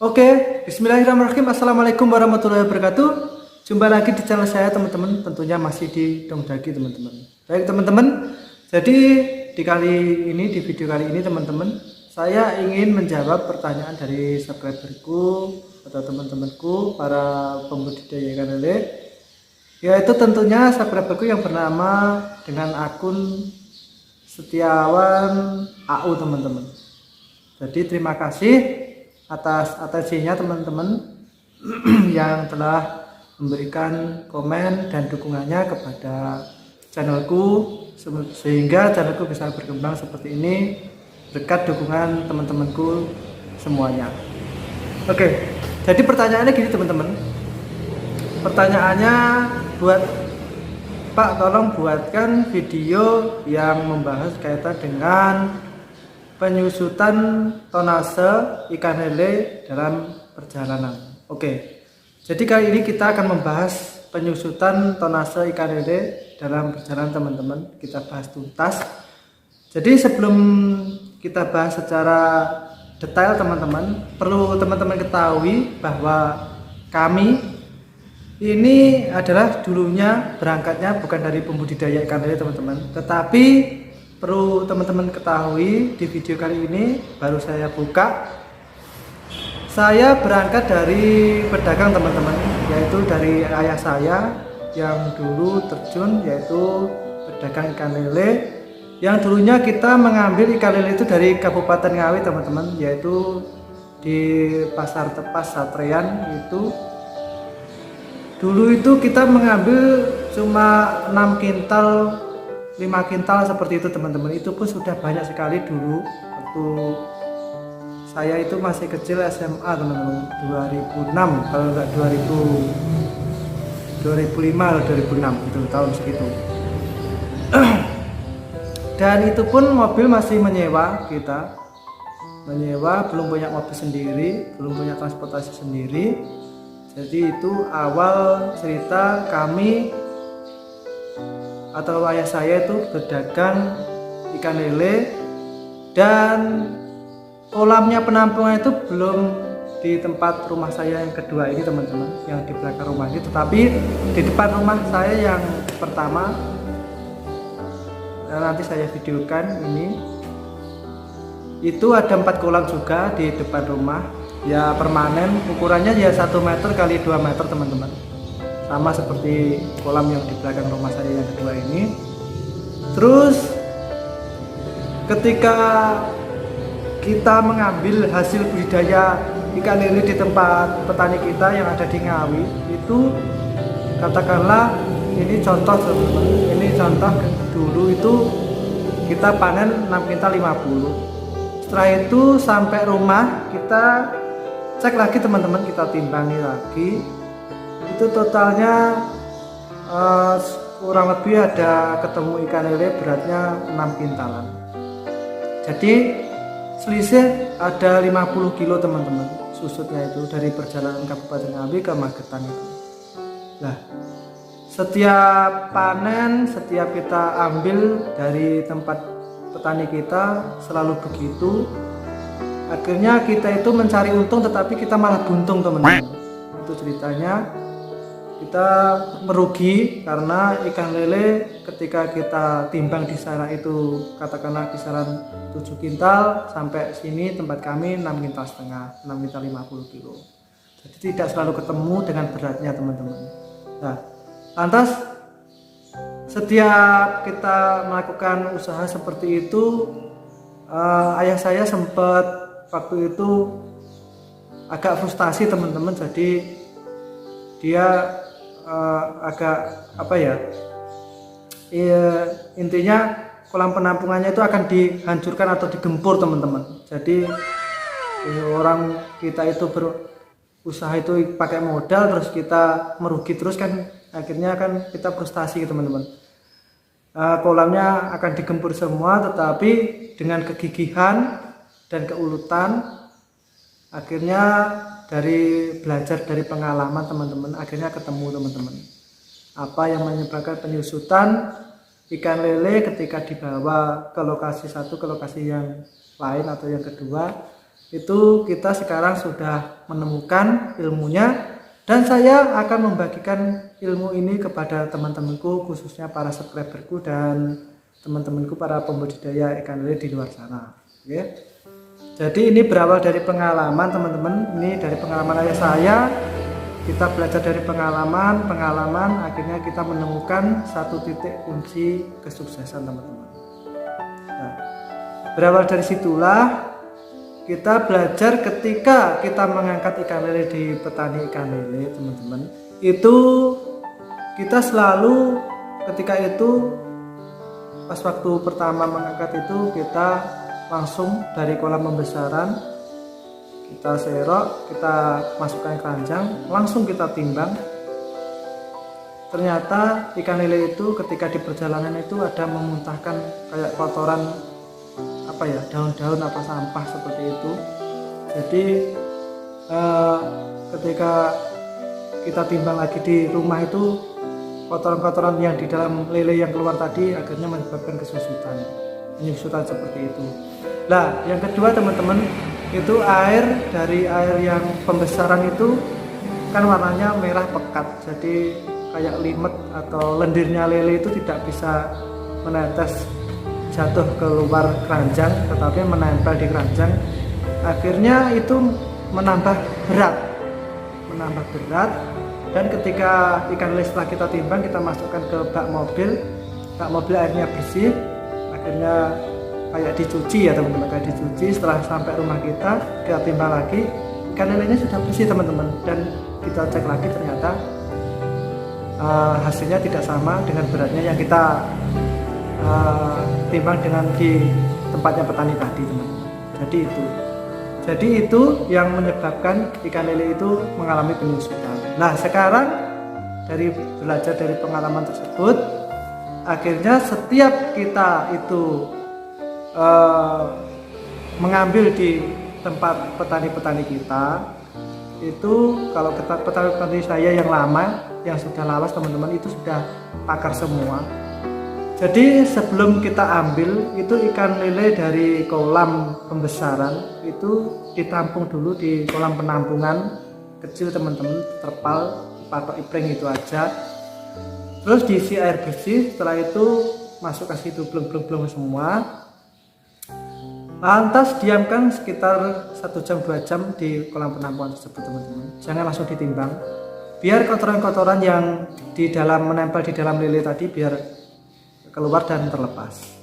Oke, bismillahirrahmanirrahim. Assalamualaikum warahmatullahi wabarakatuh. Jumpa lagi di channel saya teman-teman, tentunya masih di Dong Daki teman-teman. Baik teman-teman, jadi di video kali ini teman-teman, saya ingin menjawab pertanyaan dari subscriberku atau teman-temanku para pembudidaya ikan lele, yaitu tentunya subscriberku yang bernama dengan akun Setiawan AU teman-teman. Jadi terima kasih atas atensinya teman-teman yang telah memberikan komen dan dukungannya kepada channelku, sehingga channelku bisa berkembang seperti ini berkat dukungan teman-temanku semuanya. Oke, jadi pertanyaannya gini teman-teman. Pertanyaannya buat Pak, tolong buatkan video yang membahas kaitan dengan penyusutan tonase ikan lele dalam perjalanan. Oke, jadi kali ini kita akan membahas penyusutan tonase ikan lele dalam perjalanan teman-teman. Kita bahas tuntas. Jadi sebelum kita bahas secara detail teman-teman, perlu teman-teman ketahui bahwa kami ini adalah dulunya berangkatnya bukan dari pembudidaya ikan lele teman-teman, tetapi perlu teman-teman ketahui di video kali ini baru saya buka. Saya berangkat dari pedagang teman-teman, yaitu dari ayah saya yang dulu terjun, yaitu pedagang ikan lele. Yang dulunya kita mengambil ikan lele itu dari Kabupaten Ngawi teman-teman, yaitu di Pasar Tepas Satrean itu. Dulu itu kita mengambil cuma 6 kintal 5 kintal seperti itu teman-teman. Itu pun sudah banyak sekali dulu waktu saya itu masih kecil SMA teman-teman, 2006 kalau enggak 2005 atau 2006 itu tahun segitu. Dan itu pun mobil masih menyewa, kita menyewa, belum punya mobil sendiri, belum punya transportasi sendiri. Jadi itu awal cerita kami atau ayah saya itu berdagang ikan lele, dan kolamnya penampungan itu belum di tempat rumah saya yang kedua ini teman-teman, yang di belakang rumah ini, tetapi di depan rumah saya yang pertama. Nanti saya videokan ini, itu ada 4 kolam juga di depan rumah ya, permanen, ukurannya ya 1 meter kali 2 meter teman-teman, sama seperti kolam yang di belakang rumah saya yang kedua ini. Terus ketika kita mengambil hasil budidaya ikan lele di tempat petani kita yang ada di Ngawi itu, katakanlah ini contoh teman-teman, ini contoh dulu itu kita panen 6 kintal 50. Setelah itu sampai rumah kita cek lagi teman-teman, kita timbangi lagi, itu totalnya kurang lebih ada ketemu ikan lele beratnya 6 kintalan. Jadi selisih ada 50 kilo teman-teman susutnya itu dari perjalanan Kabupaten Ngawi ke Magetan itu. Nah, setiap panen, setiap kita ambil dari tempat petani kita selalu begitu. Akhirnya kita itu mencari untung, tetapi kita malah buntung teman-teman. Itu ceritanya, kita merugi karena ikan lele ketika kita timbang di sana itu katakanlah kisaran 7 kintal, sampai sini tempat kami 6 kintal setengah, 6 kintal 50 kilo. Jadi tidak selalu ketemu dengan beratnya teman-teman. Nah, lantas setiap kita melakukan usaha seperti itu, ayah saya sempat waktu itu agak frustasi teman-teman. Jadi dia agak apa ya, intinya kolam penampungannya itu akan dihancurkan atau digempur teman-teman. Jadi orang kita itu berusaha itu pakai modal, terus kita merugi terus kan, akhirnya kan kita frustasi teman-teman. Kolamnya akan digempur semua, tetapi dengan kegigihan dan keulutan, akhirnya dari belajar dari pengalaman teman-teman, akhirnya ketemu teman-teman apa yang menyebabkan penyusutan ikan lele ketika dibawa ke lokasi satu ke lokasi yang lain atau yang kedua. itu kita sekarang sudah menemukan ilmunya, dan saya akan membagikan ilmu ini kepada teman-temanku, khususnya para subscriberku dan teman-temanku para pembudidaya ikan lele di luar sana. Oke. Jadi ini berawal dari pengalaman teman-teman, ini dari pengalaman ayah saya. Kita belajar dari pengalaman, akhirnya kita menemukan satu titik kunci kesuksesan teman-teman. Nah, berawal dari situlah kita belajar ketika kita mengangkat ikan lele di petani ikan lele teman-teman, itu kita selalu ketika itu pas waktu pertama mengangkat itu kita langsung dari kolam pembesaran kita serok, kita masukkan keranjang, langsung kita timbang. Ternyata ikan lele itu ketika di perjalanan itu ada memuntahkan kayak kotoran daun-daun apa sampah seperti itu. Jadi ketika kita timbang lagi di rumah itu, kotoran-kotoran yang di dalam lele yang keluar tadi akhirnya menyebabkan penyusutan seperti itu. Nah, yang kedua teman-teman, itu dari air yang pembesaran itu kan warnanya merah pekat, jadi kayak limet atau lendirnya lele itu tidak bisa menetes jatuh keluar keranjang, tetapi menempel di keranjang. Akhirnya itu menambah berat, dan ketika ikan lele setelah kita timbang, kita masukkan ke bak mobil airnya bersih, akhirnya kayak dicuci ya teman-teman, setelah sampai rumah kita timbang lagi, ikan lelenya sudah bersih teman-teman, dan kita cek lagi ternyata hasilnya tidak sama dengan beratnya yang kita timbang dengan di tempatnya petani tadi teman-teman. Jadi itu yang menyebabkan ikan lele itu mengalami penyusutan. Nah, sekarang dari belajar dari pengalaman tersebut, akhirnya setiap kita itu mengambil di tempat petani-petani kita itu, kalau petani-petani saya yang lama, yang sudah lawas teman-teman, itu sudah pakar semua. Jadi sebelum kita ambil itu ikan lele dari kolam pembesaran itu ditampung dulu di kolam penampungan kecil teman-teman, terpal patok ipring itu aja, terus diisi air bersih. Setelah itu masuk ke situ bleng semua, lantas diamkan sekitar 1 jam 2 jam di kolam penampungan tersebut teman-teman. Jangan langsung ditimbang, biar kotoran-kotoran yang di dalam menempel di dalam lele tadi biar keluar dan terlepas.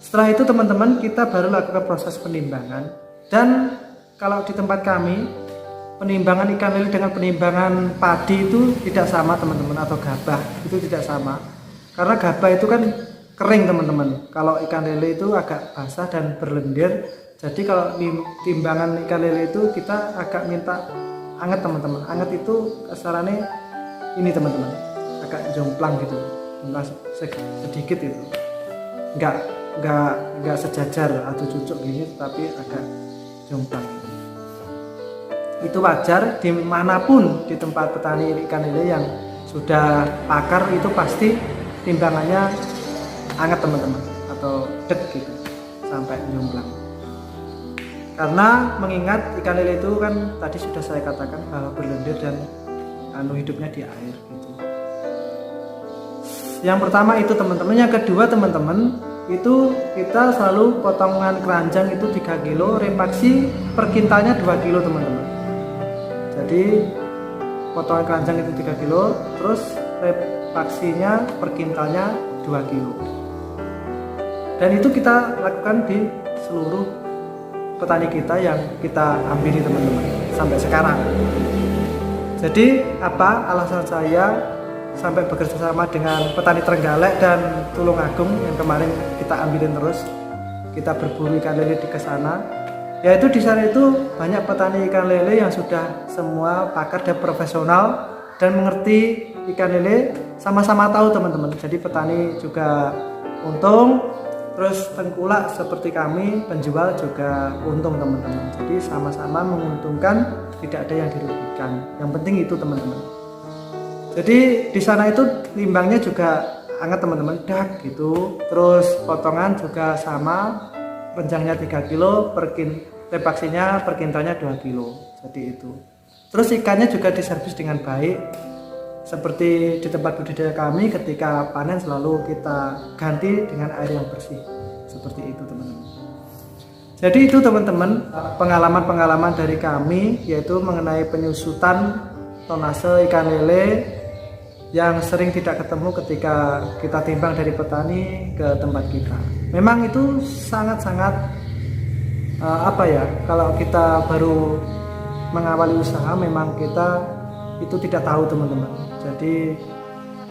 Setelah itu teman-teman, kita baru lakukan proses penimbangan. Dan kalau di tempat kami, penimbangan ikan lele dengan penimbangan padi itu tidak sama teman-teman, atau gabah itu tidak sama. Karena gabah itu kan kering teman-teman, kalau ikan lele itu agak basah dan berlendir. Jadi kalau timbangan ikan lele itu kita agak minta anget teman-teman. Anget itu kasarannya ini teman-teman, agak jomplang gitu, sedikit itu, nggak sejajar atau cucuk gini, tapi agak jomplang. Itu wajar dimanapun di tempat petani ikan lele yang sudah pakar, itu pasti timbangannya anget teman-teman, atau dek gitu sampai jomplang. Karena mengingat ikan lele itu kan tadi sudah saya katakan bahwa berlendir dan hidupnya di air gitu. Yang pertama itu teman-teman. Yang kedua teman-teman, itu kita selalu potongan keranjang itu 3 kilo, repaksi per kintalnya 2 kilo teman-teman. Jadi potongan keranjang itu 3 kilo, terus repaksinya per kintalnya 2 kilo. Dan itu kita lakukan di seluruh petani kita yang kita ambil teman-teman sampai sekarang. Jadi apa alasan saya sampai bekerja sama dengan petani Trenggalek dan Tulungagung yang kemarin kita ambilin terus, kita berburu ikan lele di kesana, yaitu di sana itu banyak petani ikan lele yang sudah semua pakar dan profesional dan mengerti ikan lele, sama-sama tahu teman-teman. Jadi petani juga untung, terus tengkulak seperti kami penjual juga untung teman-teman. Jadi sama-sama menguntungkan, tidak ada yang dirugikan. Yang penting itu teman-teman. Jadi di sana itu timbangnya juga anget teman-teman, dak gitu. Terus potongan juga sama, panjangnya 3 kilo repaksinya per kintalnya 2 kilo. Jadi itu. Terus ikannya juga diservis dengan baik. Seperti di tempat budidaya kami, ketika panen selalu kita ganti dengan air yang bersih. Seperti itu teman-teman. Jadi itu teman-teman pengalaman-pengalaman dari kami, yaitu mengenai penyusutan tonase ikan lele yang sering tidak ketemu ketika kita timbang dari petani ke tempat kita. Memang itu sangat-sangat kalau kita baru mengawali usaha, memang kita itu tidak tahu teman-teman. Jadi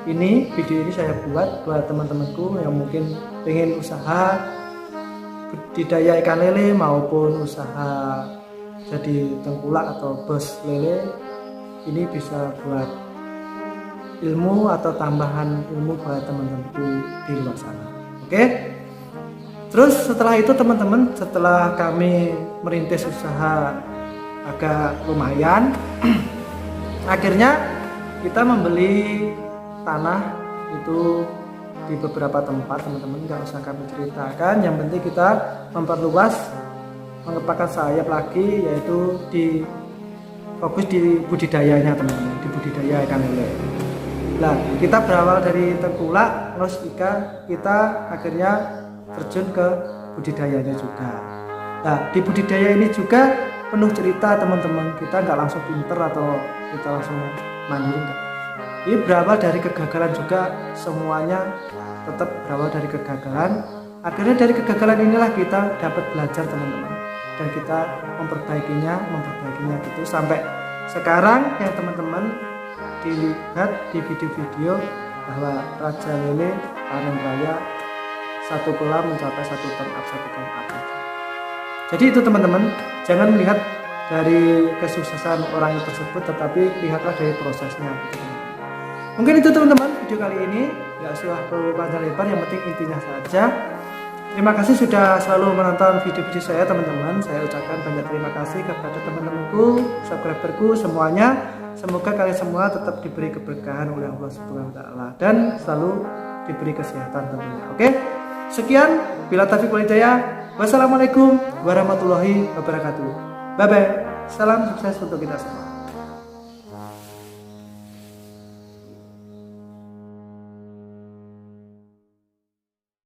video ini saya buat teman-temanku yang mungkin ingin usaha budidaya ikan lele maupun usaha jadi tengkulak atau bos lele. Ini bisa buat ilmu atau tambahan ilmu buat teman-temanku di luar sana. Oke? Terus setelah itu teman-teman, setelah kami merintis usaha agak lumayan, akhirnya kita membeli tanah itu di beberapa tempat teman-teman, nggak usah kami ceritakan, yang penting kita memperluas, mengepakkan sayap lagi, yaitu fokus di budidayanya teman-teman, di budidaya ikan lele. Nah, kita berawal dari tengkulak, terus kita akhirnya terjun ke budidayanya juga. Nah, di budidaya ini juga penuh cerita teman-teman, kita nggak langsung pinter atau kita langsung mandiri enggak. Ini berawal dari kegagalan juga, semuanya tetap berawal dari kegagalan. Akhirnya dari kegagalan inilah kita dapat belajar teman-teman, dan kita memperbaikinya gitu sampai sekarang yang teman-teman dilihat di video-video bahwa Raja Lele panen raya 1 kolam mencapai 1 ton up. Jadi itu teman-teman, jangan melihat dari kesuksesan orang tersebut, tetapi lihatlah dari prosesnya. Mungkin itu teman-teman video kali ini, nggak usah perlu panjang lebar, yang penting intinya saja. Terima kasih sudah selalu menonton video-video saya teman-teman. Saya ucapkan banyak terima kasih kepada teman-temanku, subscriberku semuanya. Semoga kalian semua tetap diberi keberkahan oleh Allah Subhanahu wa taala dan selalu diberi kesehatan tentunya. Oke? Sekian, bila taufiq wal hidayah. Wassalamualaikum warahmatullahi wabarakatuh. Bye bye. Salam sukses untuk kita semua.